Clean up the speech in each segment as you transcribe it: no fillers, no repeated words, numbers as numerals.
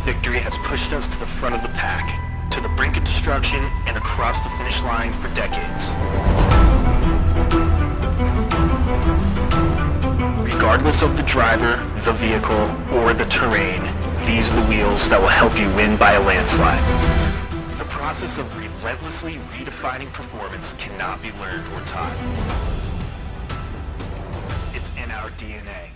victory has pushed us to the front of the pack, to the brink of destruction and across the finish line for decades. Regardless of the driver, the vehicle, or the terrain, these are the wheels that will help you win by a landslide. The process of relentlessly redefining performance cannot be learned or taught. It's in our DNA.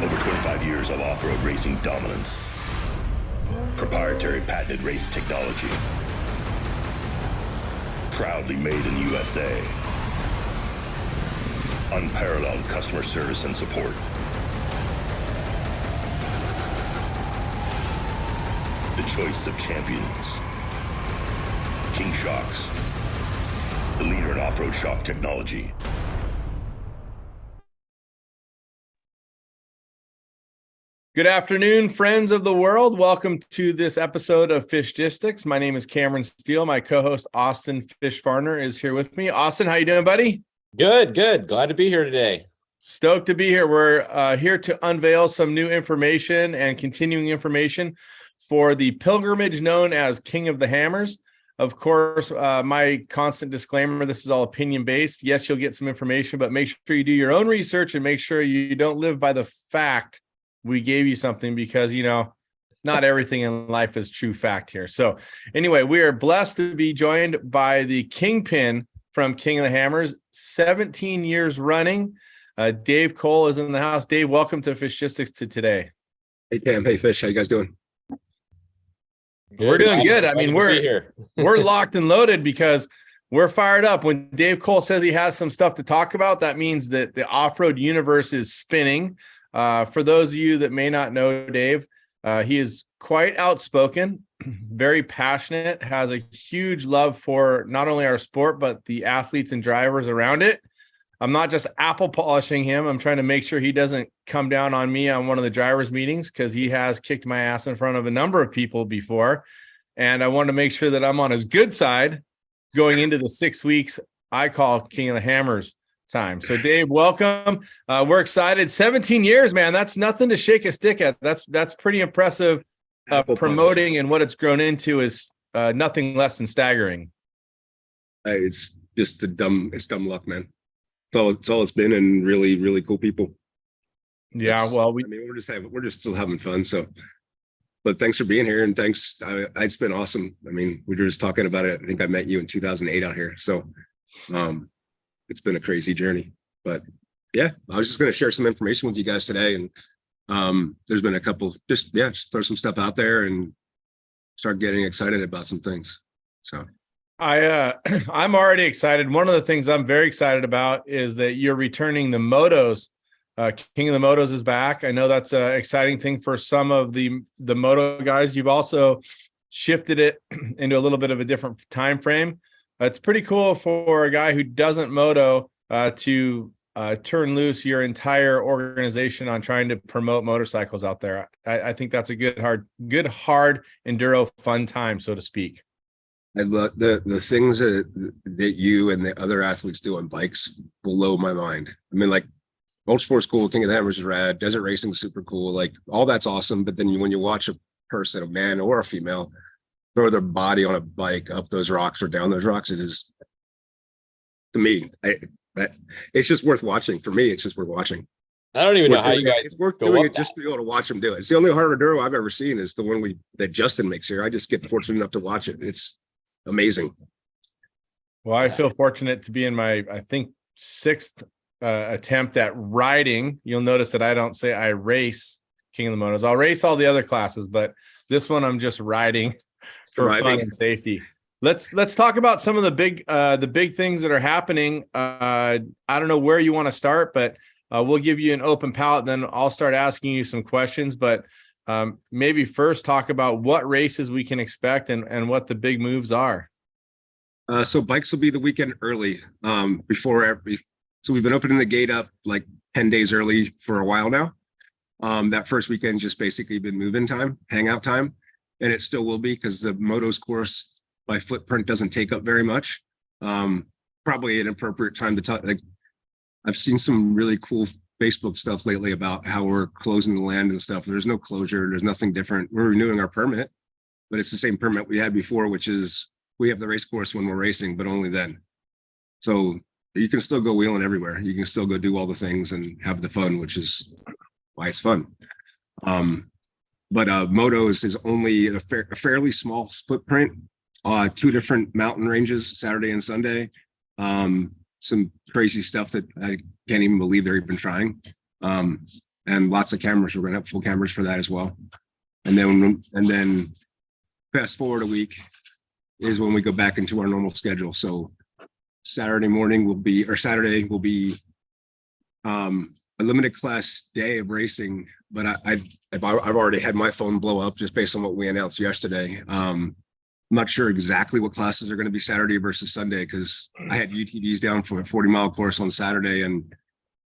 Over 25 years of off-road racing dominance. Proprietary patented race technology. Proudly made in the USA. Unparalleled customer service and support. The choice of champions. King Shocks. The leader in off-road shock technology. Good afternoon, friends of the world. Welcome to this episode of Fishgistics. My name is Cameron Steele. My co-host Austin Farner is here with me. Austin, how you doing, buddy? Good. Glad to be here today. Stoked to be here. We're here to unveil some new information and continuing information for the pilgrimage known as King of the Hammers. Of course, my constant disclaimer, this is all opinion-based. Yes, you'll get some information, but make sure you do your own research and make sure you don't live by the fact we gave you something, because, you know, not everything in life is true fact here. So anyway, we are blessed to be joined by the kingpin from King of the Hammers, 17 years running. Dave Cole is in the house. Dave, welcome to Fishgistics today. Hey, Cam. Hey, Fish. How you guys doing? We're doing good. I mean, we're locked and loaded because we're fired up. When Dave Cole says he has some stuff to talk about, that means that the off-road universe is spinning. For those of you that may not know Dave, he is quite outspoken, very passionate, has a huge love for not only our sport, but the athletes and drivers around it. I'm not just apple polishing him. I'm trying to make sure he doesn't come down on me on one of the drivers' meetings, because he has kicked my ass in front of a number of people before. And I want to make sure that I'm on his good side going into the 6 weeks I call King of the Hammers time. So Dave, welcome. We're excited. 17 years, man. That's nothing to shake a stick at. That's pretty impressive. Promoting and what it's grown into is nothing less than staggering. It's just dumb luck, man. It's all it's been, and really cool people. Yeah, well, we're just still having fun. So, but thanks for being here, and thanks. It's been awesome. I mean, we were just talking about it. I think I met you in 2008 out here. So, it's been a crazy journey, but yeah, I was just going to share some information with you guys today. And there's been a couple, just throw some stuff out there and start getting excited about some things. So I'm already excited. One of the things I'm very excited about is that you're returning the motos. King of the Motos is back. I know that's an exciting thing for some of the moto guys. You've also shifted it into a little bit of a different time frame. It's pretty cool for a guy who doesn't moto to turn loose your entire organization on trying to promote motorcycles out there. I think that's a good hard enduro fun time, so to speak. I love the things that you and the other athletes do on bikes blow my mind. I mean, like, Motorsport's cool, King of the Hammers is rad, desert racing is super cool, like all that's awesome. But then when you watch a person, a man or a female, throw their body on a bike up those rocks or down those rocks, it is, to me, it's just worth watching. For me, it's just worth watching. I don't even know how you guys It's worth go doing up it just to be able to watch him do it. It's the only hard enduro I've ever seen is the one that Justin makes here. I just get fortunate enough to watch it. It's amazing. Well, I feel fortunate to be in my, I think, sixth attempt at riding. You'll notice that I don't say I race King of the Motos. I'll race all the other classes, but this one I'm just riding for fun and safety. Let's talk about some of the big things that are happening. I don't know where you want to start, but we'll give you an open palette. Then I'll start asking you some questions. But maybe first talk about what races we can expect and what the big moves are. So bikes will be the weekend early. So we've been opening the gate up like 10 days early for a while now. That first weekend just basically been move-in time, hangout time, and it still will be because the motos course by footprint doesn't take up very much. Probably an appropriate time to talk. Like I've seen some really cool Facebook stuff lately about how we're closing the land and stuff. There's no closure. There's nothing different. We're renewing our permit, but it's the same permit we had before, which is we have the race course when we're racing, but only then. So you can still go wheeling everywhere. You can still go do all the things and have the fun, which is why it's fun. But motos is only a fairly small footprint. 2 different mountain ranges, Saturday and Sunday. Some crazy stuff that I can't even believe they're even trying. And lots of cameras. We're gonna have full cameras for that as well. And then fast forward a week is when we go back into our normal schedule. So Saturday will be a limited class day of racing, but I've already had my phone blow up just based on what we announced yesterday. I'm not sure exactly what classes are going to be Saturday versus Sunday because I had UTVs down for a 40-mile course on Saturday, and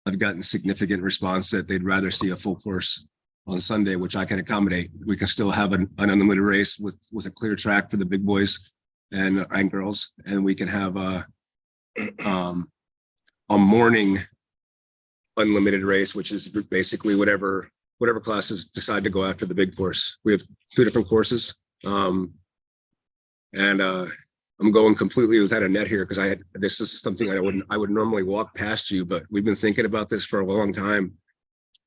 I've gotten significant response that they'd rather see a full course on Sunday, which I can accommodate. We can still have an unlimited race with a clear track for the big boys and girls, and we can have a morning unlimited race, which is basically whatever classes decide to go after the big course. We have 2 different courses. I'm going completely without a net here because this is something I would normally walk past you, but we've been thinking about this for a long time.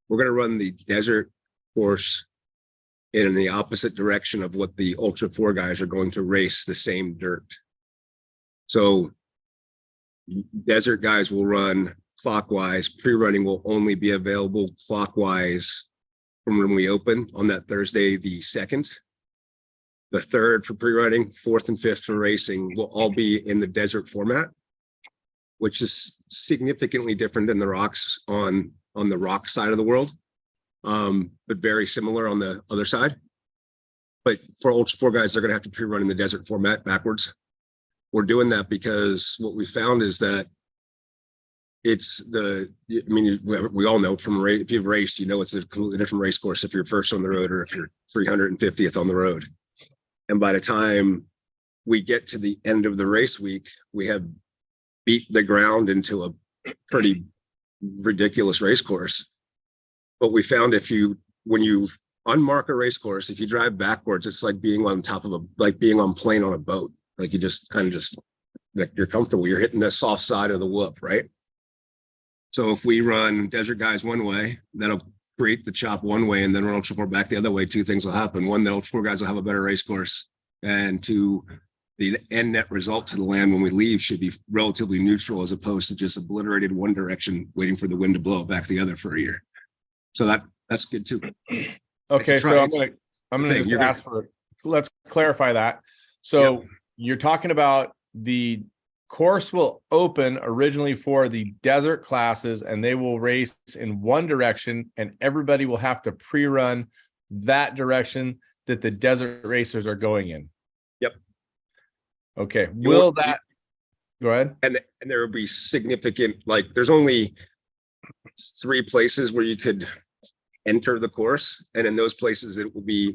We're going to run the desert course in the opposite direction of what the Ultra 4 guys are going to race the same dirt. So desert guys will run clockwise. Pre-running will only be available clockwise from when we open on that Thursday, the 2nd. The 3rd for pre-running, 4th and 5th for racing will all be in the desert format, which is significantly different than the rocks on the rock side of the world, but very similar on the other side. But for Ultra 4 guys, they're going to have to pre-run in the desert format backwards. We're doing that because what we found is that we all know if you've raced, you know it's a completely different race course if you're first on the road or if you're 350th on the road. And by the time we get to the end of the race week, we have beat the ground into a pretty ridiculous race course. But we found when you unmark a race course, if you drive backwards, it's like being on being on plane on a boat. Like you just like you're comfortable. You're hitting the soft side of the whoop, right? So if we run desert guys one way, that'll create the chop one way, and then run Ultra 4 back the other way. 2 things will happen. 1, the Ultra 4 guys will have a better race course, and 2, the end net result to the land when we leave should be relatively neutral as opposed to just obliterated one direction, waiting for the wind to blow it back the other for a year. So that's good too. Okay, so I'm gonna just ask for. Let's clarify that. So you're talking about the course will open originally for the desert classes, and they will race in one direction, and everybody will have to pre-run that direction that the desert racers are going in. Yep. Okay. Go ahead. And there will be significant, like there's only 3 places where you could enter the course, and in those places it will be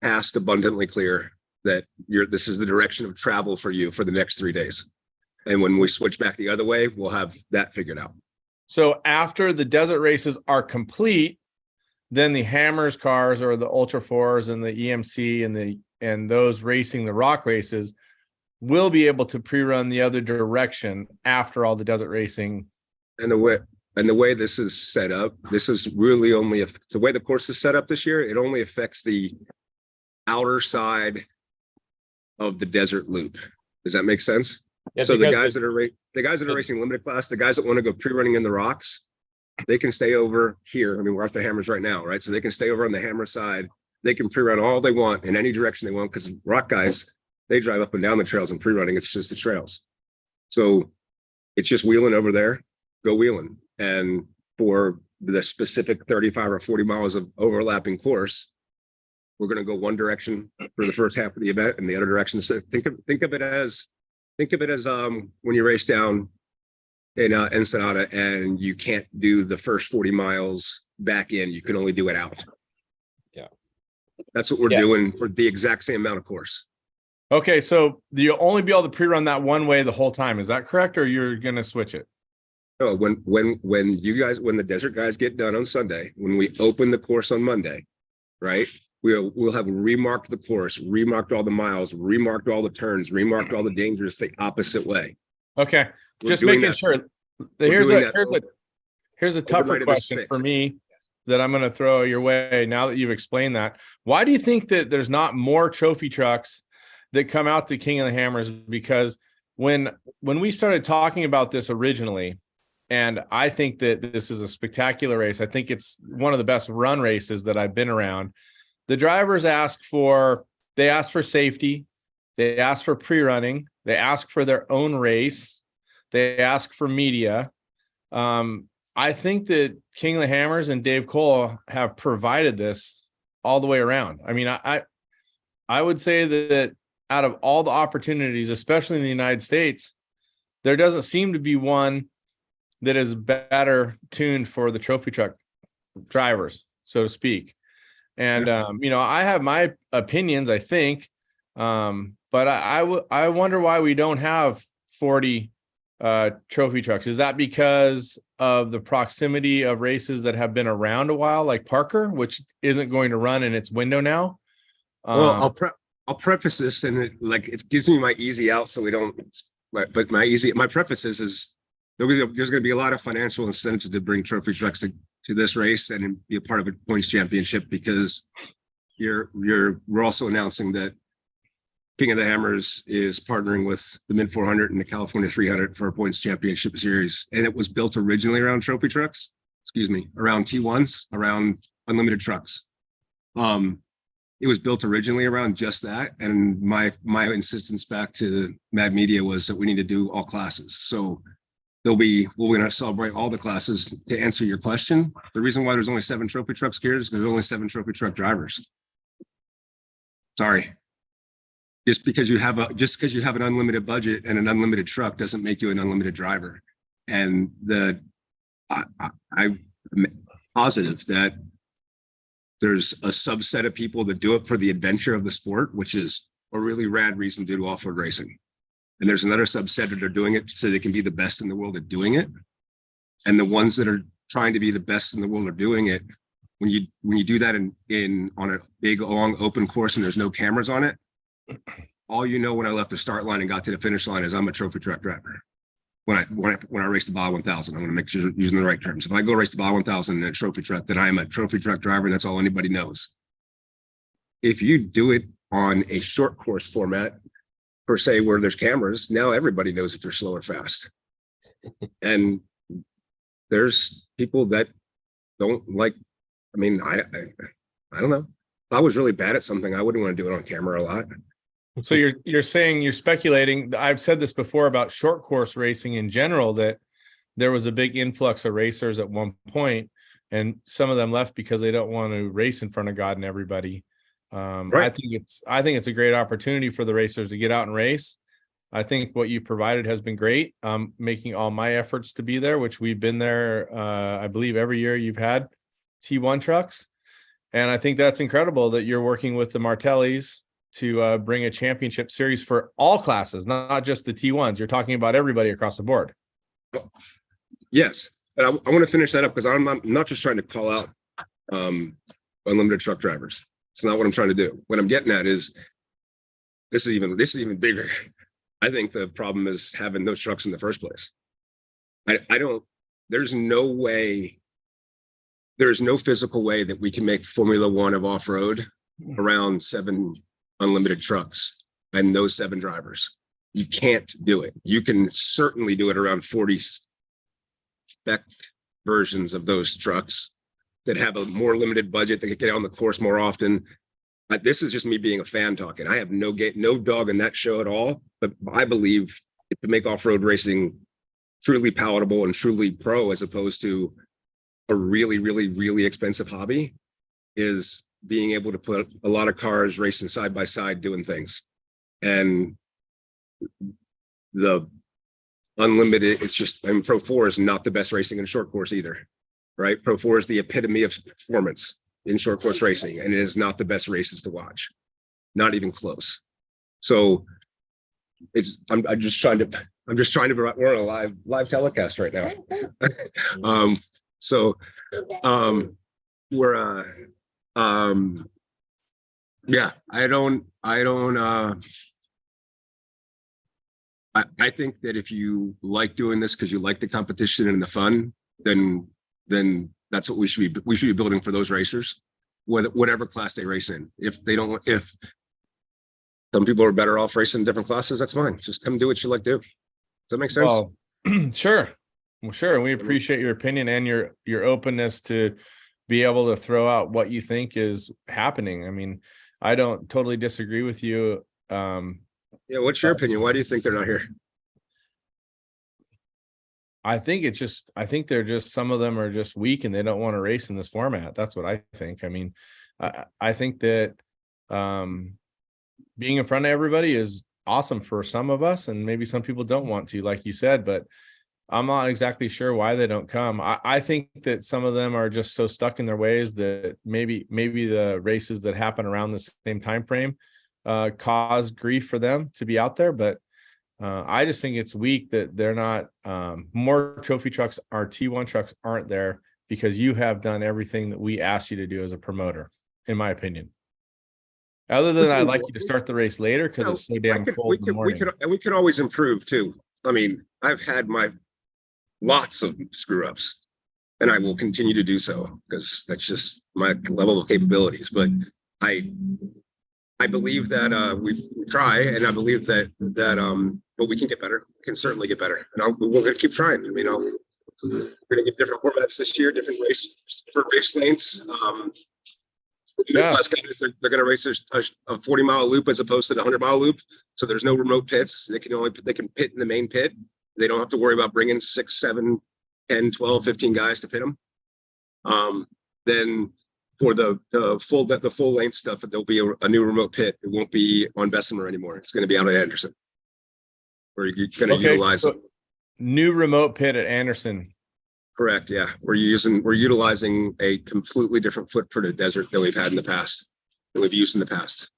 past abundantly clear that this is the direction of travel for you for the next 3 days. And when we switch back the other way, we'll have that figured out. So after the desert races are complete, then the Hammers cars or the Ultra 4s and the EMC and those racing the rock races will be able to pre-run the other direction after all the desert racing. And And the way this is set up, this is really only if the way the course is set up this year, it only affects the outer side of the desert loop. Does that make sense? Yeah, So the because guys that are racing limited class, the guys that want to go pre-running in the rocks, they can stay over here. I mean, we're at the hammers right now, right? So they can stay over on the hammer side. They can pre-run all they want in any direction they want, because rock guys, they drive up and down the trails and pre-running. It's just the trails. So it's just wheeling over there, go wheeling. And for the specific 35 or 40 miles of overlapping course, we're going to go one direction for the first half of the event and the other direction. So think of it as when you race down in Ensenada and you can't do the first 40 miles back in, you can only do it out. Yeah. That's what we're doing for the exact same amount of course. Okay, so you'll only be able to pre-run that one way the whole time. Is that correct, or you're going to switch it? No, when the desert guys get done on Sunday, when we open the course on Monday, right? We'll have remarked the course, remarked all the miles, remarked all the turns, remarked all the dangers the opposite way. Okay, We're just doing making that. sure. Here's a tougher question for me that I'm going to throw your way now that you've explained that. Why do you think that there's not more trophy trucks that come out to King of the Hammers? Because when we started talking about this originally, and I think that this is a spectacular race. I think it's one of the best run races that I've been around. The drivers ask for safety. They ask for pre-running. They ask for their own race. They ask for media. I think that King of the Hammers and Dave Cole have provided this all the way around. I mean, I would say that out of all the opportunities, especially in the United States, there doesn't seem to be one that is better tuned for the trophy truck drivers, so to speak. And, I have my opinions, I think, but I wonder why we don't have 40 trophy trucks. Is that because of the proximity of races that have been around a while, like Parker, which isn't going to run in its window now? Well, I'll preface this, and it gives me my easy out, so we don't. But my preface is there's going to be a lot of financial incentives to bring trophy trucks to this race and be a part of a points championship, because we're also announcing that King of the Hammers is partnering with the Mid 400 and the California 300 for a points championship series, and it was built originally around trophy trucks. Around T1s, around unlimited trucks. It was built originally around just that, and my insistence back to Mad Media was that we need to do all classes. So we're going to celebrate all the classes. To answer your question, the reason why there's only 7 trophy trucks here is because there's only 7 trophy truck drivers. Sorry. Just because you have an unlimited budget and an unlimited truck doesn't make you an unlimited driver. And I'm positive that there's a subset of people that do it for the adventure of the sport, which is a really rad reason to do off-road racing. And there's another subset that are doing it so they can be the best in the world at doing it. And the ones that are trying to be the best in the world are doing it. When you do that on a big, long, open course and there's no cameras on it, all you know when I left the start line and got to the finish line is I'm a trophy truck driver. When I race the Baja 1000, I want to make sure you're using the right terms. If I go race the Baja 1000 in a trophy truck, then I am a trophy truck driver, and that's all anybody knows. If you do it on a short course format, per se, where there's cameras, now everybody knows if you're slow or fast. And there's people that don't like. I mean, I don't know. If I was really bad at something, I wouldn't want to do it on camera a lot. So you're saying, you're speculating. I've said this before about short course racing in general, that there was a big influx of racers at one point, and some of them left because they don't want to race in front of God and everybody. Right. I think it's a great opportunity for the racers to get out and race. I think what you provided has been great. Making all my efforts to be there, which we've been there. I believe every year you've had T1 trucks, and I think that's incredible that you're working with the Martellis to bring a championship series for all classes, not just the T1s. You're talking about everybody across the board. Yes, and I want to finish that up, because I'm not just trying to call out unlimited truck drivers. It's not what I'm trying to do. What I'm getting at is this is even bigger. I think the problem is having those trucks in the first place. I don't there's no way, there's no physical way that we can make Formula One of off-road around 7 unlimited trucks and those 7 drivers. You can't do it. You can certainly do it around 40 spec versions of those trucks that have a more limited budget, that can get on the course more often. This is just me being a fan talking. I have no dog in that show at all, but I believe to make off-road racing truly palatable and truly pro, as opposed to a really, really, really expensive hobby, is being able to put a lot of cars racing side by side doing things. And the unlimited, it's just, I mean, Pro 4 is not the best racing in short course either, right? Pro 4 is the epitome of performance in short course racing, and it is not the best races to watch, not even close. So it's, I'm just trying to we're on a live telecast right now. We're yeah, I think that if you like doing this because you like the competition and the fun, then that's what we should be building for those racers, whatever class they race in. If some people are better off racing in different classes, that's fine. Just come do what you like to do. Does that make sense? Well, sure. Well, sure. We appreciate your opinion and your openness to be able to throw out what you think is happening. I mean, I don't totally disagree with you. Yeah, what's your opinion? Why do you think they're not here? I think they're just, some of them are just weak and they don't want to race in this format. That's what I think. I mean, I think that being in front of everybody is awesome for some of us, and maybe some people don't want to, like you said, but I'm not exactly sure why they don't come. I think that some of them are just so stuck in their ways that maybe the races that happen around the same time frame cause grief for them to be out there. But I just think it's weak that they're not, more trophy trucks, our T1 trucks aren't there, because you have done everything that we asked you to do as a promoter, in my opinion. Other than I'd like you to start the race later because it's so damn cold in the morning. We can always improve too. I mean, I've had lots of screw ups, and I will continue to do so because that's just my level of capabilities. But I believe that we try, and I believe that but we can get better. We can certainly get better, and we're going to keep trying. I mean, we're going to get different formats this year, different race lanes. Yeah. They're going to race a 40-mile loop as opposed to the 100-mile loop. So there's no remote pits. They can pit in the main pit. They don't have to worry about bringing 6, 7, 10, 12, 15 guys to pit them. Then for the full length stuff, there'll be a new remote pit. It won't be on Bessemer anymore. It's going to be out at Anderson, where you're going to utilize so new remote pit at Anderson. Correct. Yeah, we're utilizing a completely different footprint of desert than we've had in the past, that we've used in the past.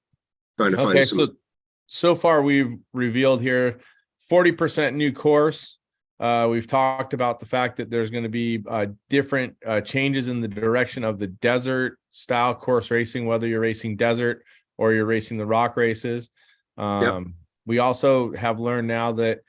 Trying to find some. So far we've revealed here 40% new course. We've talked about the fact that there's going to be different changes in the direction of the desert style course racing, whether you're racing desert or you're racing the rock races. Yep. We also have learned now that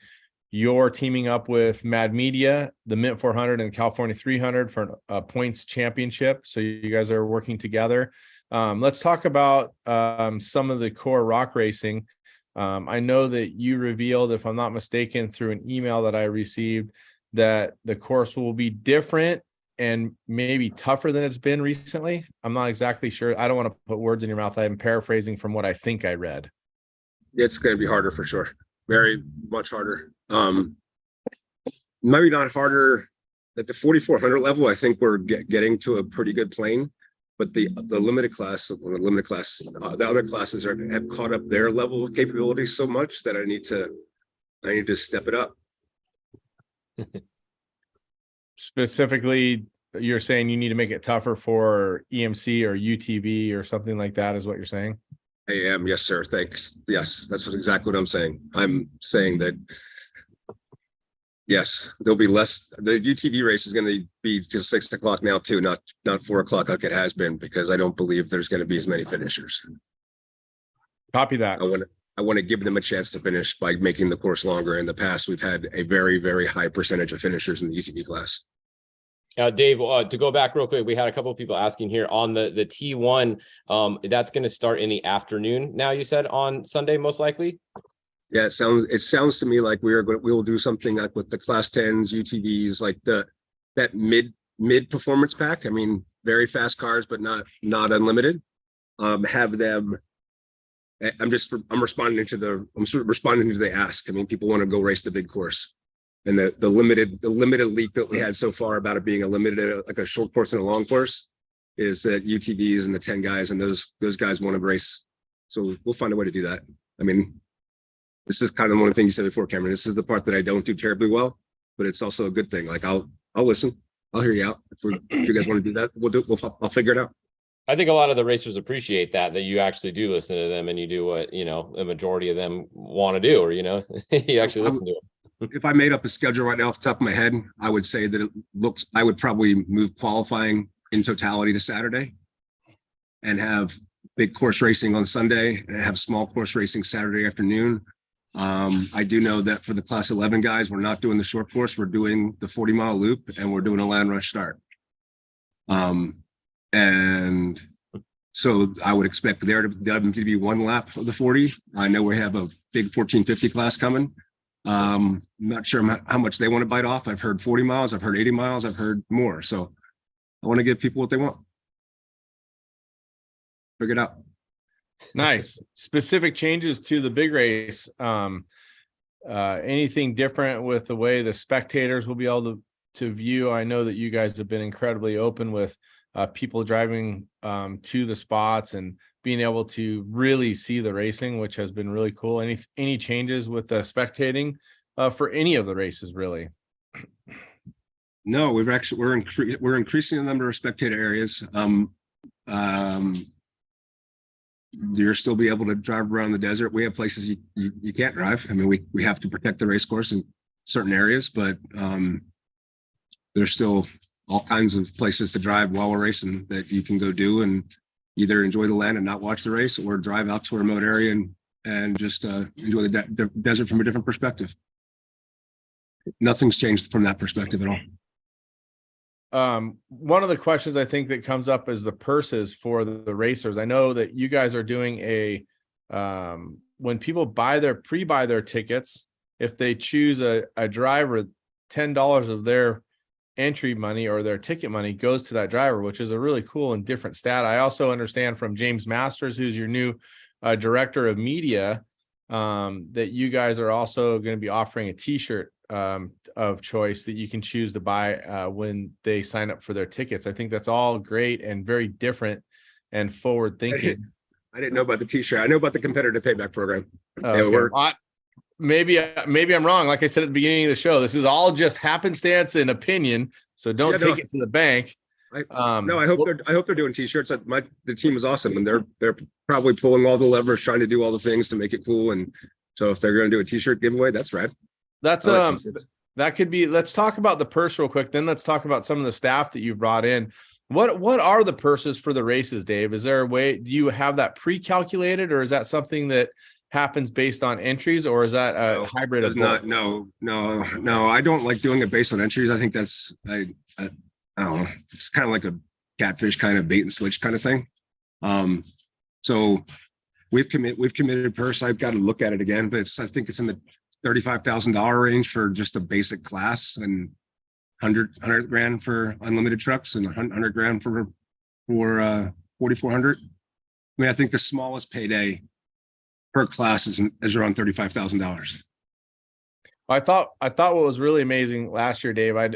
you're teaming up with Mad Media, the Mint 400 and California 300 for a points championship. So you guys are working together. Let's talk about some of the core rock racing. I know that you revealed, if I'm not mistaken, through an email that I received, that the course will be different and maybe tougher than it's been recently. I'm not exactly sure. I don't want to put words in your mouth. I'm paraphrasing from what I think I read. It's going to be harder for sure. Very much harder. Maybe not harder at the 4,400 level. I think we're getting to a pretty good plane, but the limited class, the other classes have caught up their level of capability so much that I need to step it up. Specifically, you're saying you need to make it tougher for EMC or UTV or something like that, is what you're saying? I am. Yes, sir. Thanks. Yes, that's exactly what I'm saying. I'm saying that, yes, there'll be less. The UTV race is going to be till 6 o'clock now too, not 4 o'clock like it has been, because I don't believe there's going to be as many finishers. Copy that. I want to give them a chance to finish by making the course longer. In the past, we've had a very, very high percentage of finishers in the UTV class. Dave, to go back real quick, we had a couple of people asking here on the T1. That's going to start in the afternoon. Now, you said on Sunday, most likely. Yeah, it sounds to me like we will do something like with the class 10s, UTVs, like that mid performance pack. I mean, very fast cars, but not unlimited. Have them. I'm responding to the ask. I mean, people want to go race the big course, and the limited leak that we had so far about it being a limited, like a short course and a long course, is that UTVs and the 10 guys and those guys want to race. So we'll find a way to do that. I mean, this is kind of one of the things you said before, Cameron. This is the part that I don't do terribly well, but it's also a good thing. Like I'll listen. I'll hear you out. If you guys want to do that, I'll figure it out. I think a lot of the racers appreciate that you actually do listen to them and you do what, the majority of them want to do, or, you actually listen to them. If I made up a schedule right now off the top of my head, I would say that I would probably move qualifying in totality to Saturday and have big course racing on Sunday and have small course racing Saturday afternoon. I do know that for the class 11 guys, we're not doing the short course. We're doing the 40-mile loop and we're doing a land rush start. And so I would expect there to be one lap of the 40. I know we have a big 1450 class coming. I'm not sure how much they want to bite off. I've heard 40 miles. I've heard 80 miles. I've heard more. So I want to give people what they want. Figure it out. Nice. Specific changes to the big race. Anything different with the way the spectators will be able to view? I know that you guys have been incredibly open with people driving to the spots and being able to really see the racing, which has been really cool. Any changes with the spectating for any of the races, really? No, we're increasing the number of spectator areas. You'll still be able to drive around the desert. We have places you can't drive. I mean, we have to protect the race course in certain areas, but there's still all kinds of places to drive while we're racing that you can go do and either enjoy the land and not watch the race, or drive out to a remote area and just enjoy the desert from a different perspective. Nothing's changed from that perspective at all. One of the questions I think that comes up is the purses for the racers. I know that you guys are doing when people pre-buy their tickets, if they choose a driver, $10 of their entry money or their ticket money goes to that driver, which is a really cool and different stat. I also understand from James Masters, who's your new director of media, that you guys are also going to be offering a t-shirt of choice that you can choose to buy when they sign up for their tickets. I think that's all great and very different and forward thinking. I didn't know about the t-shirt. I know about the competitive payback program. Okay. Maybe I'm wrong. Like I said at the beginning of the show, this is all just happenstance and opinion. So don't take it to the bank. I hope they're doing t-shirts. The team is awesome, and they're probably pulling all the levers, trying to do all the things to make it cool. And so if they're going to do a t-shirt giveaway, that's rad. That's that could be. Let's talk about the purse real quick. Then let's talk about some of the staff that you've brought in. What are the purses for the races, Dave? Is there a way? Do you have that pre-calculated, or is that something that happens based on entries, or is that a hybrid of both? No. I don't like doing it based on entries. I think that's I don't know. It's kind of like a catfish kind of bait and switch kind of thing. So we've committed purse. I've got to look at it again, but I think it's in the $35,000 range for just a basic class, and 100 grand for unlimited trucks, and 100 grand for 4,400. I mean, I think the smallest payday per class is around $35,000. I thought what was really amazing last year, Dave, I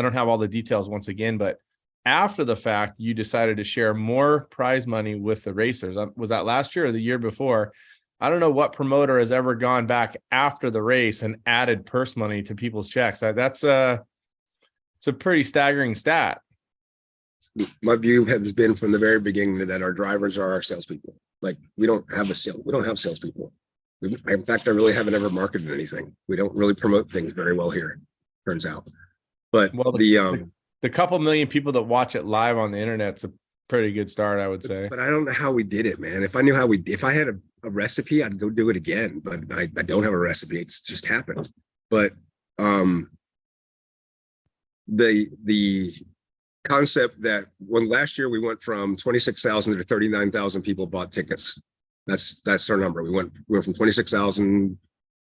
don't have all the details once again, but after the fact, you decided to share more prize money with the racers. Was that last year or the year before? I don't know what promoter has ever gone back after the race and added purse money to people's checks. It's a pretty staggering stat. My view has been from the very beginning that our drivers are our salespeople. Like we don't have salespeople. In fact, I really haven't ever marketed anything. We don't really promote things very well here, turns out. But the couple million people that watch it live on the internet's a pretty good start, I would say. But I don't know how we did it, man. If I knew if I had a recipe, I'd go do it again. But I don't have a recipe. It's just happened. But the concept that when last year we went from 26,000 to 39,000 people bought tickets. That's our number. We went from 26,000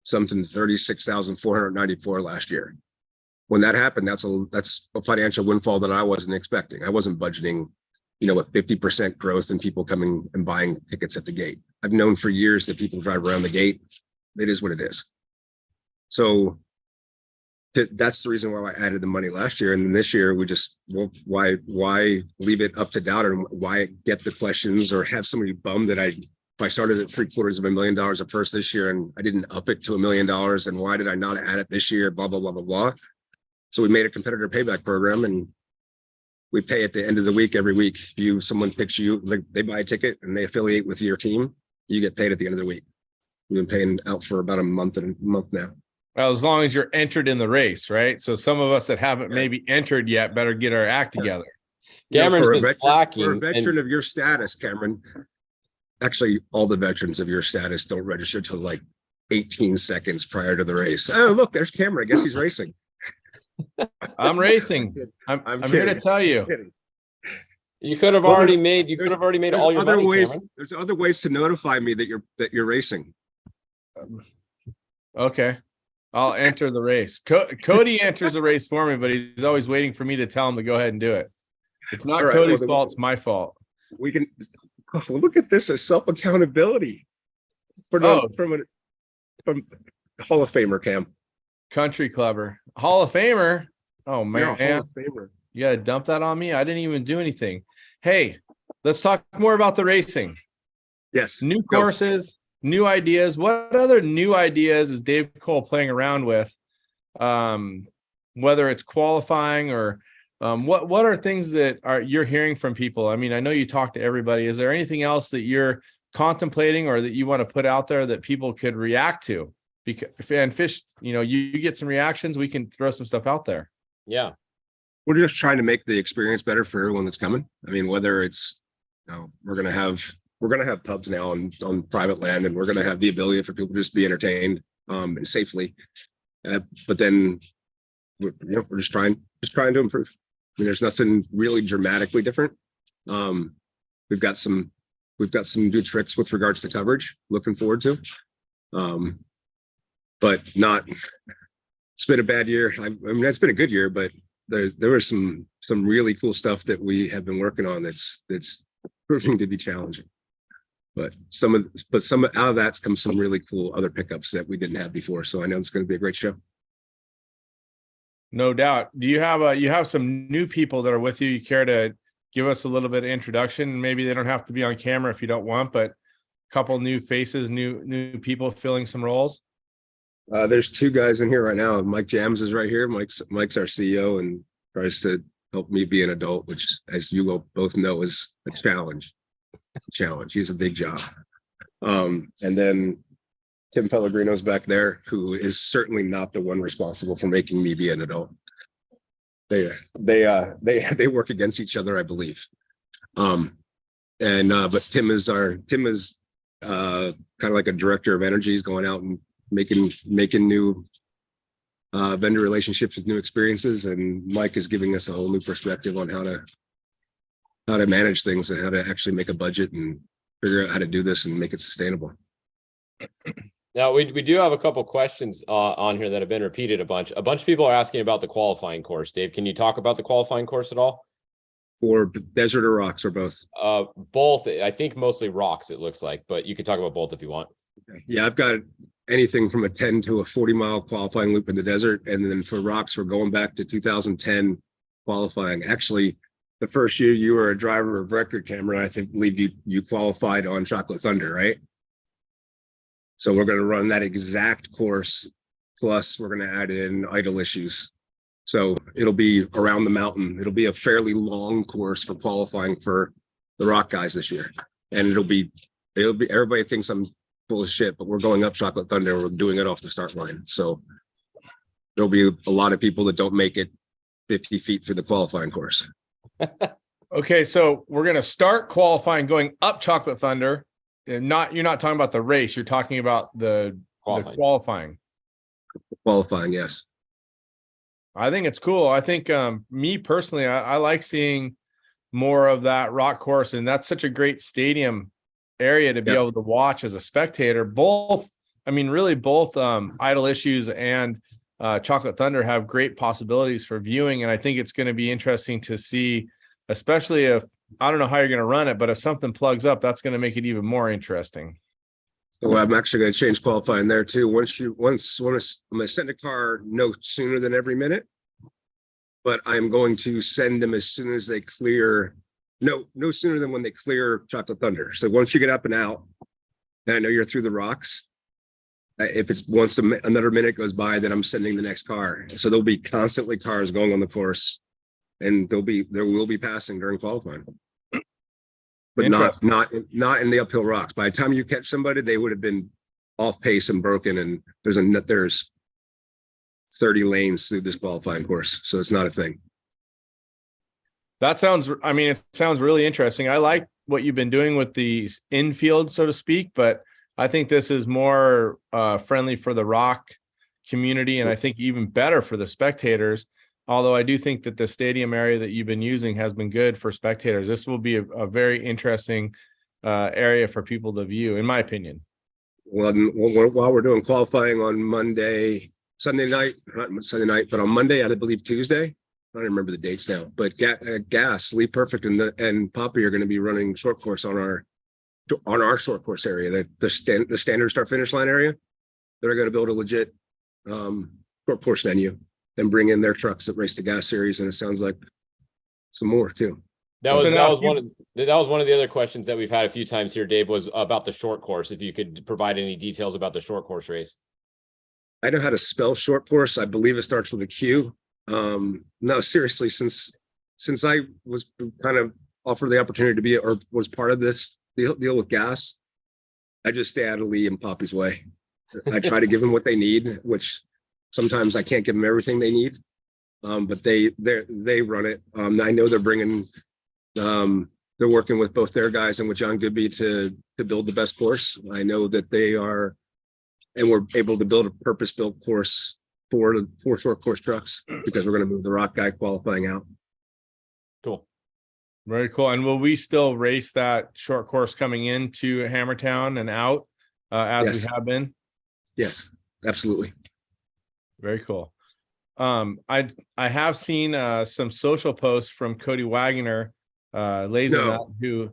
something to 36,494 last year. When that happened, that's a financial windfall that I wasn't expecting. I wasn't budgeting, a 50% growth in people coming and buying tickets at the gate. I've known for years that people drive around the gate. It is what it is. So that's the reason why I added the money last year. And then this year we just, why leave it up to doubt, and why get the questions or have somebody bummed that if I started at $750,000 a purse this year and I didn't up it to $1 million, and why did I not add it this year? Blah, blah, blah, blah, blah. So we made a competitor payback program, and we pay at the end of the week, every week. Someone picks you, like they buy a ticket and they affiliate with your team, you get paid at the end of the week. We've been paying out for about a month now. Well, as long as you're entered in the race, right? So some of us that haven't maybe entered yet better get our act together. Cameron's been slacking. For a veteran of your status, Cameron, actually all the veterans of your status don't register till like 18 seconds prior to the race. Oh, look, there's Cameron. I guess he's racing. I'm racing. I'm here to tell you. You could have already made all your money, ways. Cameron. There's other ways to notify me that you're racing. Okay. I'll enter the race. Cody enters the race for me, but he's always waiting for me to tell him to go ahead and do it. It's not Cody's fault. It's my fault. We can look at this as self-accountability from Hall of Famer, Cam. Country Clubber. Hall of Famer. Oh, man. Hall of Famer. You got to dump that on me? I didn't even do anything. Hey, let's talk more about the racing. Yes. New courses. New ideas. What other new ideas is Dave Cole playing around with? Whether it's qualifying or what are things that you're hearing from people? I mean, I know you talk to everybody. Is there anything else that you're contemplating or that you want to put out there that people could react to? Because Fish, you get some reactions, we can throw some stuff out there. Yeah. We're just trying to make the experience better for everyone that's coming. I mean, whether it's, we're going to have pubs now on private land, and we're going to have the ability for people to just be entertained and safely. But then we're just trying to improve. I mean, there's nothing really dramatically different. We've got some good tricks with regards to coverage. Looking forward to, but not. It's been a bad year. I mean, it's been a good year, but there was some really cool stuff that we have been working on that's proving to be challenging. But some out of that's come some really cool other pickups that we didn't have before. So I know it's going to be a great show. No doubt. Do you have some new people that are with you? You care to give us a little bit of introduction? Maybe they don't have to be on camera if you don't want, but a couple new faces, new people filling some roles. There's two guys in here right now. Mike Jams is right here. Mike's our CEO and tries to help me be an adult, which, as you both know, is a challenge. He's a big job. And then Tim Pellegrino's back there, who is certainly not the one responsible for making me be an adult. They work against each other, I believe. But Tim is kind of like a director of energy. He's going out and making new vendor relationships with new experiences, and Mike is giving us a whole new perspective on how to manage things and how to actually make a budget and figure out how to do this and make it sustainable. Now, we do have a couple questions on here that have been repeated a bunch. A bunch of people are asking about the qualifying course. Dave, can you talk about the qualifying course at all? Or desert or rocks, or both? Both. I think mostly rocks, it looks like, but you can talk about both if you want. Yeah, I've got anything from a 10 to a 40-mile qualifying loop in the desert. And then for rocks, we're going back to 2010 qualifying. Actually, the first year you were a driver of record, Cameron, I believe you qualified on Chocolate Thunder, right? So we're going to run that exact course, plus we're going to add in idle issues. So it'll be around the mountain. It'll be a fairly long course for qualifying for the rock guys this year. And it'll be everybody thinks I'm full of shit, but we're going up Chocolate Thunder. We're doing it off the start line. So there'll be a lot of people that don't make it 50 feet through the qualifying course. Okay, so we're going to start qualifying going up Chocolate Thunder. And you're not talking about the race. You're talking about the qualifying. Qualifying, yes. I think it's cool. I think me personally, I like seeing more of that rock course, and that's such a great stadium area to be able to watch as a spectator. Both, I mean, really both Idle Issues and Chocolate Thunder have great possibilities for viewing, and I think it's going to be interesting to see, especially if, I don't know how you're going to run it, but if something plugs up, that's going to make it even more interesting. So I'm actually going to change qualifying there too. I'm going to send a car no sooner than every minute, but I'm going to send them as soon as they clear. No sooner than when they clear Chocolate Thunder. So once you get up and out, and I know you're through the rocks. If it's once another minute goes by, then I'm sending the next car. So there'll be constantly cars going on the course, and there will be passing during qualifying. But not in the uphill rocks. By the time you catch somebody, they would have been off pace and broken. And there's 30 lanes through this qualifying course, so it's not a thing. That sounds, I mean, it sounds really interesting. I like what you've been doing with the infield, so to speak, but I think this is more friendly for the rock community, and I think even better for the spectators. Although I do think that the stadium area that you've been using has been good for spectators. This will be a very interesting area for people to view, in my opinion. Well, while we're doing qualifying on Sunday night, not Sunday night, but on Monday, I believe Tuesday. I don't remember the dates now, but Gas, Lead Perfect, and Poppy are going to be running short course on our short course area, the standard start finish line area. They're going to build a legit short course venue and bring in their trucks that race the Gas series, and it sounds like some more too. That was one of the other questions that we've had a few times here, Dave, was about the short course. If you could provide any details about the short course race. I know how to spell short course. I believe it starts with a Q. No, seriously, since I was kind of offered the opportunity to be or was part of this deal with Gas, I just stay out of Lee and Poppy's way. I try to give them what they need, which sometimes I can't give them everything they need, but they run it. I know they're working with both their guys and with John Goodby to build the best course. I know that they are, and we're able to build a purpose-built course for short course trucks because we're going to move the rock guy qualifying out. Cool. Very cool. And will we still race that short course coming into Hammertown and out as we have been? Yes, absolutely. Very cool. I have seen some social posts from Cody Wagner, who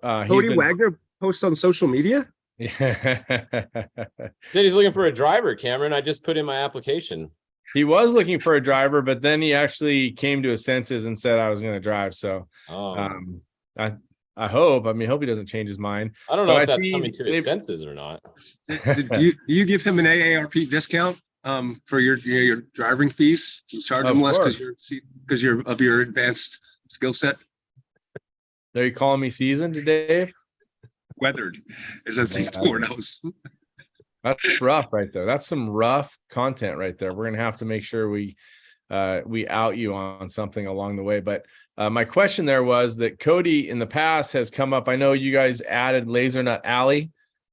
Cody Wagner posts on social media. Yeah. Said he's looking for a driver, Cameron. I just put in my application. He was looking for a driver, but then he actually came to his senses and said I was going to drive. So I hope he doesn't change his mind. I don't know if that's coming to his senses or not. Do you give him an AARP discount for your driving fees? You charge him less because you're of your advanced skill set? Are you calling me seasoned, Dave? Weathered, as I think the word knows. That's rough right there. That's some rough content right there. We're gonna have to make sure we out you on something along the way. But my question there was that Cody in the past has come up. I know you guys added Laser Nut Alley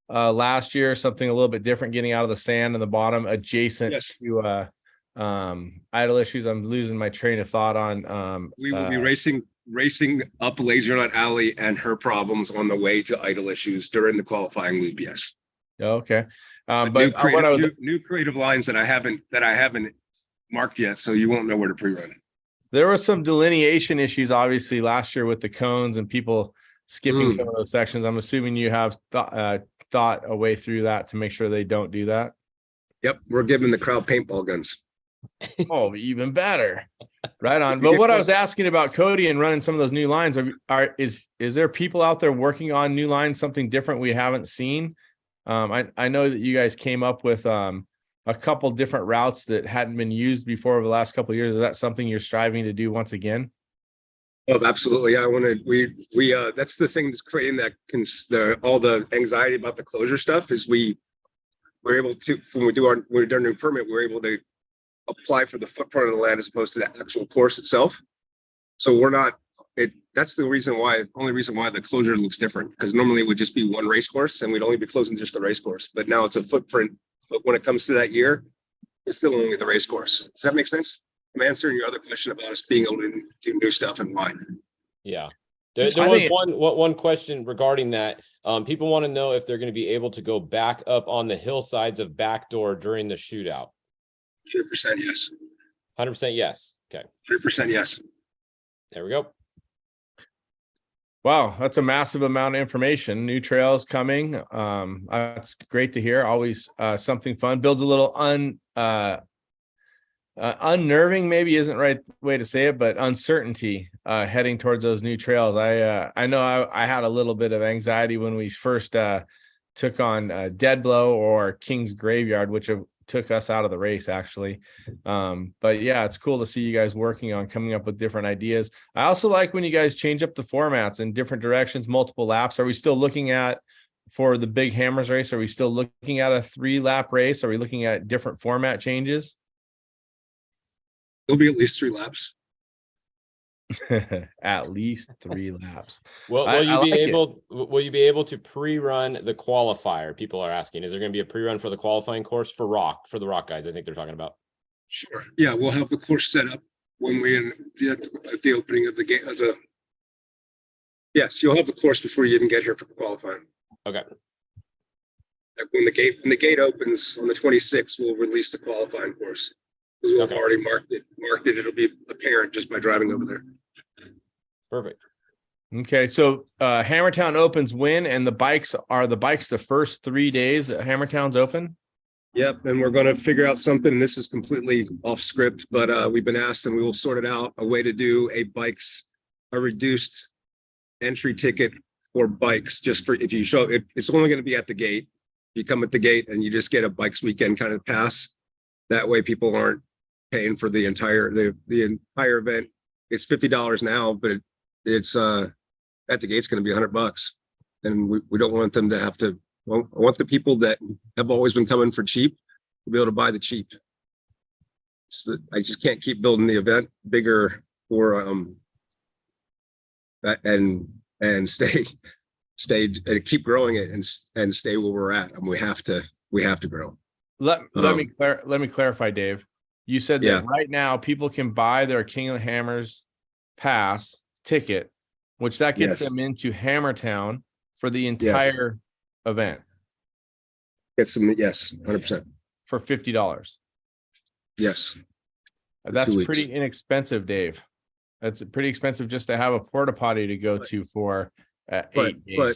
last year, something a little bit different, getting out of the sand in the bottom, adjacent to Idle Issues. I'm losing my train of thought on. We will be racing up Laser Nut Alley and her problems on the way to Idle Issues during the qualifying loop. Yes. Okay. But new creative lines that I haven't marked yet, so you won't know where to pre-run. There were some delineation issues, obviously, last year with the cones and people skipping some of those sections. I'm assuming you have thought a way through that to make sure they don't do that. Yep, we're giving the crowd paintball guns. Oh, even better. Right on. But what I was asking about Cody and running some of those new lines, is there people out there working on new lines, something different we haven't seen? I know that you guys came up with a couple different routes that hadn't been used before over the last couple of years. Is that something you're striving to do once again? Oh, absolutely. Yeah, we that's the thing that's creating all the anxiety about the closure stuff is we're able to, when we do our new permit, we're able to apply for the footprint of the land as opposed to the actual course itself. So that's the only reason why the closure looks different, because normally it would just be one race course and we'd only be closing just the race course, but now it's a footprint. But when it comes to that year, it's still only the race course. Does that make sense? I'm answering your other question about us being able to do new stuff and why. Yeah. There was one question regarding that. People want to know if they're going to be able to go back up on the hillsides of Backdoor during the shootout. 100% yes. 100% yes. Okay. 100% yes. There we go. Wow, that's a massive amount of information. New trails coming. That's great to hear. Always something fun. Builds a little unnerving, maybe isn't the right way to say it, but uncertainty heading towards those new trails. I know I had a little bit of anxiety when we first took on Dead Blow or King's Graveyard, which took us out of the race actually. But yeah, it's cool to see you guys working on coming up with different ideas. I also like when you guys change up the formats in different directions, multiple laps. Are we still looking at, for the big hammers race, are we still looking at a 3-lap race? Are we looking at different format changes? It'll be at least 3 laps. At least 3 laps. Well, will you be able to pre-run the qualifier? People are asking, is there going to be a pre-run for the qualifying course for the rock guys? I think they're talking about. Sure. Yeah, we'll have the course set up when we at the opening of the gate. Yes, you'll have the course before you even get here for qualifying. Okay. When the gate opens on the 26th, we'll release the qualifying course. Because we've already marked it. It'll be apparent just by driving over there. Perfect. Okay, so Hammertown opens when, and the bikes the first 3 days that Hammertown's open? Yep, and we're going to figure out something. This is completely off script, but we've been asked, and we will sort it out, a way to do a reduced entry ticket for bikes, just for if you show it. It's only going to be at the gate. You come at the gate and you just get a bikes weekend kind of pass. That way, people aren't paying for the entire event. It's $50 now, but it's at the gate's going to be $100, and we don't want them to have to. Well, I want the people that have always been coming for cheap to be able to buy the cheap. I just can't keep building the event bigger for and stay and keep growing it and stay where we're at. And we have to grow. Let me clarify, Dave. You said that right now people can buy their King of the Hammers pass ticket, which that gets them into Hammertown for the entire event. Get some, 100%. For $50. Yes. That's pretty inexpensive, Dave. That's pretty expensive just to have a porta potty to go to for 8 days. But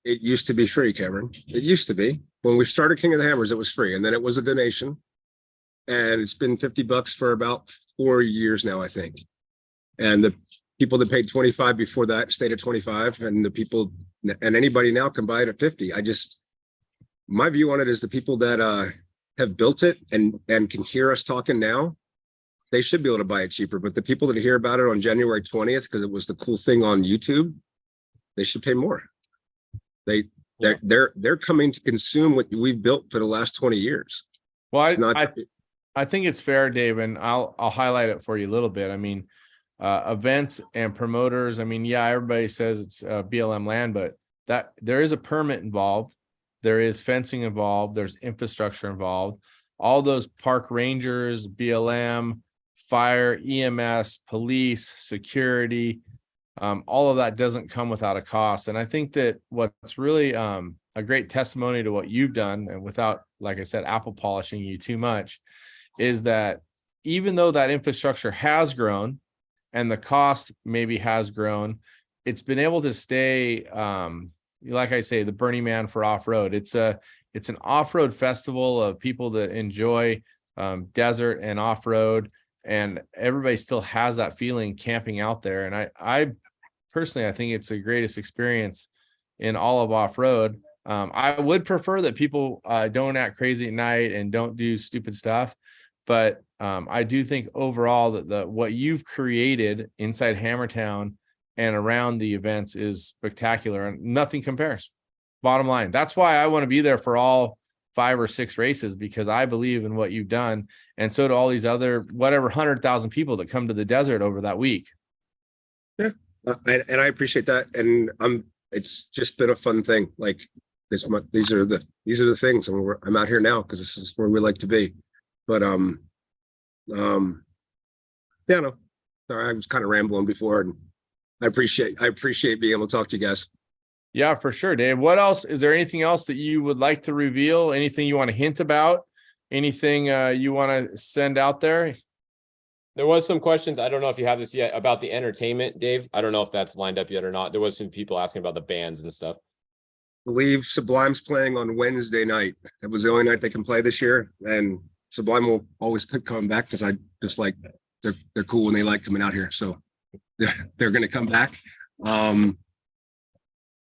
it used to be free, Cameron. It used to be. When we started King of the Hammers, it was free, and then it was a donation. And it's been $50 for about 4 years now, I think. And the people that paid 25 before that stayed at 25, and the people and anybody now can buy it at 50. My view on it is the people that have built it and can hear us talking now, they should be able to buy it cheaper. But the people that hear about it on January 20th, because it was the cool thing on YouTube, they should pay more. They're coming to consume what we've built for the last 20 years. Well, I think it's fair, Dave, and I'll highlight it for you a little bit. I mean, events and promoters. I mean, everybody says it's BLM land, but that there is a permit involved. There is fencing involved. There's infrastructure involved. All those park rangers, BLM, fire, EMS, police, security, all of that doesn't come without a cost. And I think that what's really a great testimony to what you've done, and without, like I said, apple polishing you too much, is that even though that infrastructure has grown and the cost maybe has grown, it's been able to stay, like I say, the Burning Man for off-road. It's an off-road festival of people that enjoy desert and off-road, and everybody still has that feeling camping out there. And I personally, I think it's the greatest experience in all of off-road. I would prefer that people don't act crazy at night and don't do stupid stuff. But I do think overall that what you've created inside Hammertown and around the events is spectacular, and nothing compares. Bottom line. That's why I want to be there for all 5 or 6 races, because I believe in what you've done. And so do all these other, 100,000 people that come to the desert over that week. Yeah. And I appreciate that. And it's just been a fun thing. Like these are the things. And I'm out here now because this is where we like to be. But Yeah, no. Sorry, I was kind of rambling before, and I appreciate being able to talk to you guys. Yeah, for sure, Dave. What else? Is there anything else that you would like to reveal? Anything you want to hint about? Anything you want to send out there? There was some questions. I don't know if you have this yet about the entertainment, Dave. I don't know if that's lined up yet or not. There was some people asking about the bands and stuff. I believe Sublime's playing on Wednesday night. That was the only night they can play this year, and Sublime will always come back because I just like they're cool and they like coming out here, so they're going to come back.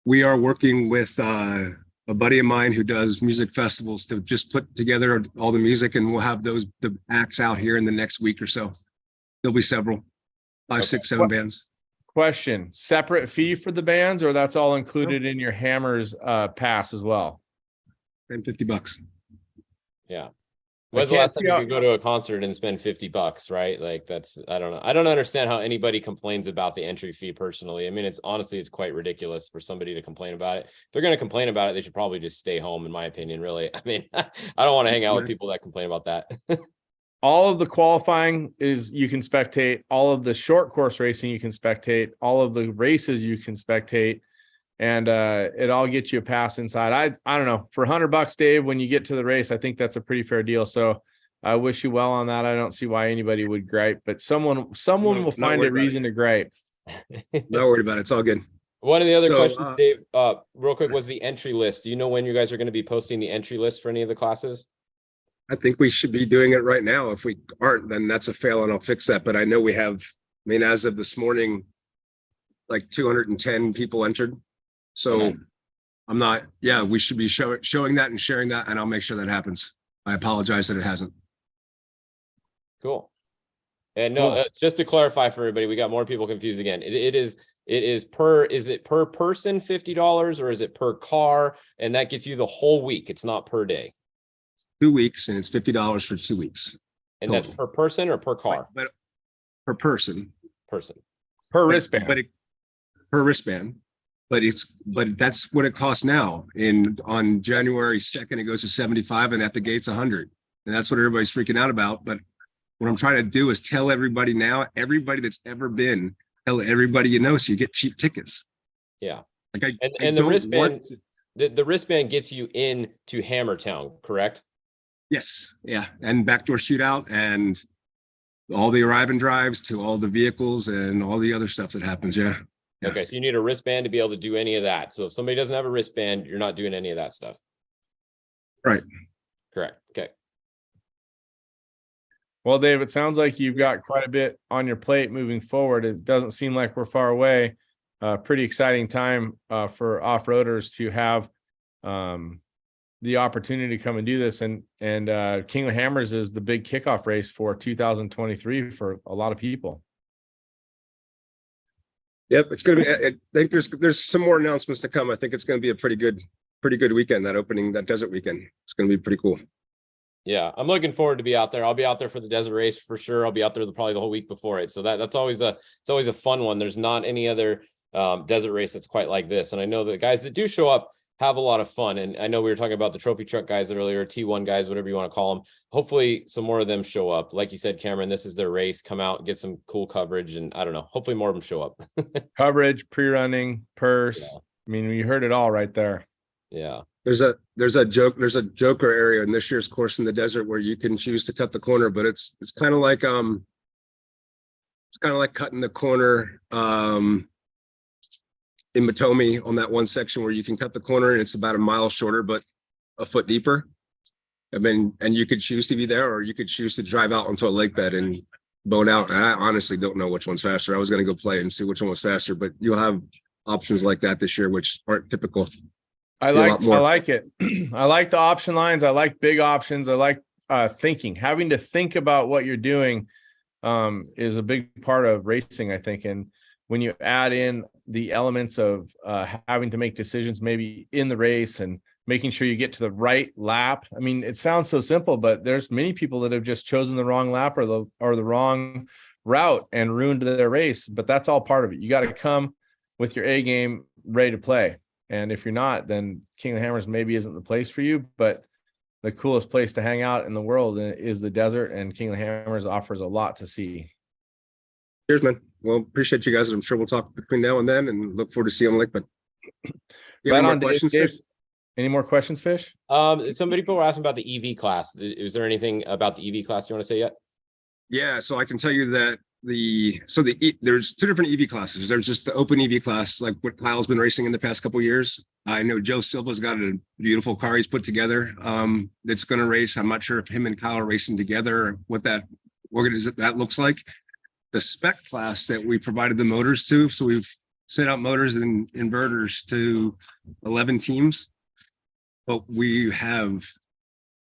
We are working with a buddy of mine who does music festivals to just put together all the music, and we'll have the acts out here in the next week or so. There'll be several, 5, 6, 7 bands. Question: separate fee for the bands, or that's all included in your Hammers pass as well? And $50. Yeah. When's the last time you could go to a concert and spend $50, right? Like that's, I don't know. I don't understand how anybody complains about the entry fee personally. I mean, it's quite ridiculous for somebody to complain about it. If they're going to complain about it, they should probably just stay home, in my opinion, really. I mean, I don't want to hang out with people that complain about that. All of the qualifying is you can spectate. All of the short course racing you can spectate. All of the races you can spectate. And it all gets you a pass inside. I don't know, for $100, Dave, when you get to the race, I think that's a pretty fair deal. So I wish you well on that. I don't see why anybody would gripe, but someone will find a reason to gripe. Not worried about it. It's all good. One of the other questions, Dave, real quick, was the entry list. Do you know when you guys are going to be posting the entry list for any of the classes? I think we should be doing it right now. If we aren't, then that's a fail and I'll fix that. But I know we have, I mean, as of this morning, like 210 people entered. So I'm not, we should be showing that and sharing that, and I'll make sure that happens. I apologize that it hasn't. Cool. And no, just to clarify for everybody, we got more people confused again. Is it per person $50 or is it per car? And that gets you the whole week. It's not per day. 2 weeks, and it's $50 for 2 weeks. And that's per person or per car? But per person. Per wristband. Per wristband. But that's what it costs now. On January 2nd, it goes to 75, and at the gates 100. And that's what everybody's freaking out about. But what I'm trying to do is tell everybody now, everybody that's ever been, tell everybody you know, so you get cheap tickets. Yeah. Like the wristband, the wristband gets you into Hammertown, correct? Yes. Yeah. And backdoor shootout and all the arrive and drives to all the vehicles and all the other stuff that happens. Yeah. Okay, so you need a wristband to be able to do any of that. So if somebody doesn't have a wristband, you're not doing any of that stuff. Right. Correct. Okay. Well, Dave, it sounds like you've got quite a bit on your plate moving forward. It doesn't seem like we're far away. Pretty exciting time for off-roaders to have the opportunity to come and do this. And King of Hammers is the big kickoff race for 2023 for a lot of people. Yep, it's going to be. I think there's some more announcements to come. I think it's going to be a pretty good weekend. That desert weekend. It's going to be pretty cool. Yeah, I'm looking forward to be out there. I'll be out there for the desert race for sure. I'll be out there probably the whole week before it. So it's always a fun one. There's not any other desert race that's quite like this. And I know the guys that do show up have a lot of fun. And I know we were talking about the trophy truck guys earlier, T1 guys, whatever you want to call them. Hopefully some more of them show up. Like you said, Cameron, this is their race. Come out, get some cool coverage. And I don't know, hopefully more of them show up. Coverage, pre-running, purse. Yeah. I mean, you heard it all right there. Yeah. There's a joker area in this year's course in the desert where you can choose to cut the corner, but it's kind of like cutting the corner in Matomi on that one section where you can cut the corner and it's about a mile shorter but a foot deeper. I mean, and you could choose to be there, or you could choose to drive out onto a lake bed and bone out. And I honestly don't know which one's faster. I was going to go play and see which one was faster, but you'll have options like that this year, which aren't typical. I like it. I like the option lines. I like big options. I like having to think about what you're doing is a big part of racing, I think. And when you add in the elements of having to make decisions maybe in the race and making sure you get to the right lap. I mean, it sounds so simple, but there's many people that have just chosen the wrong lap or the wrong route and ruined their race, but that's all part of it. You got to come with your A game ready to play. And if you're not, then King of the Hammers maybe isn't the place for you, but the coolest place to hang out in the world is the desert, and King of the Hammers offers a lot to see. Cheers, man. Well, appreciate you guys. I'm sure we'll talk between now and then, and look forward to seeing Lake. But you have any more questions, Dave. Fish? Any more questions, Fish? Some people were asking about the EV class. Is there anything about the EV class you want to say yet? Yeah, so I can tell you that there's two different EV classes. There's just the open EV class, like what Kyle's been racing in the past couple of years. I know Joe Silva's got a beautiful car he's put together that's going to race. I'm not sure if him and Kyle are racing together or what that looks like. The spec class that we provided the motors to, so we've sent out motors and inverters to 11 teams, but we have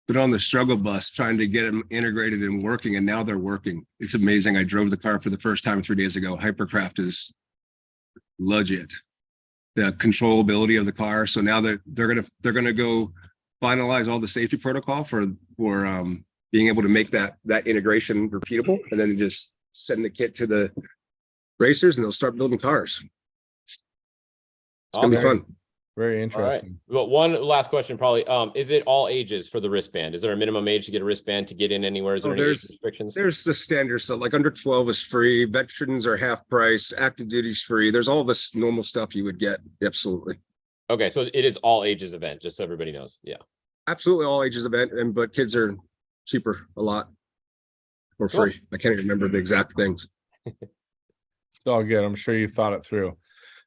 been on the struggle bus trying to get them integrated and working, and now they're working. It's amazing. I drove the car for the first time 3 days ago. Hypercraft is legit. The controllability of the car. So now they're gonna go finalize all the safety protocol for being able to make that integration repeatable, and then just send the kit to the racers, and they'll start building cars. It's gonna be fun. Very interesting. Right. Well, one last question, probably. Is it all ages for the wristband? Is there a minimum age to get a wristband to get in anywhere? Is there any age restrictions? There's the standard. So like under 12 is free. Veterans are half price. Active duty's free. There's all this normal stuff you would get. Absolutely. Okay, so it is all ages event, just so everybody knows. Yeah. Absolutely all ages event, but kids are cheaper a lot or free. Cool. I can't even remember the exact things. It's all good. I'm sure you thought it through.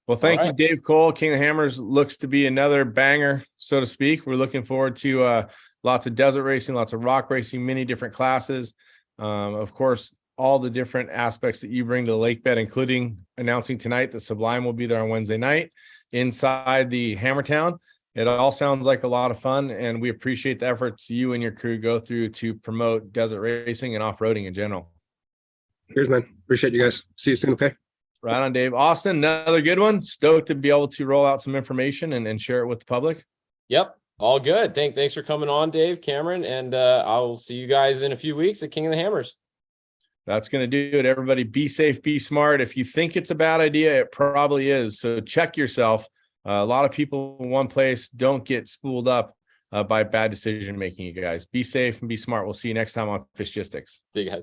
Well, thank you, Dave Cole. King of the Hammers looks to be another banger, so to speak. We're looking forward to lots of desert racing, lots of rock racing, many different classes. Of course, all the different aspects that you bring to the lake bed, including announcing tonight that Sublime will be there on Wednesday night inside the Hammertown. It all sounds like a lot of fun, and we appreciate the efforts you and your crew go through to promote desert racing and off-roading in general. Cheers, man. Appreciate you guys. See you soon, okay? Right on, Dave. Austin, another good one. Stoked to be able to roll out some information and share it with the public. Yep. All good. Thanks for coming on, Dave, Cameron, and I'll see you guys in a few weeks at King of the Hammers. That's going to do it. Everybody be safe, be smart. If you think it's a bad idea, it probably is. So check yourself. A lot of people in one place don't get spooled up by bad decision-making, you guys. Be safe and be smart. We'll see you next time on Fishgistics. See you guys.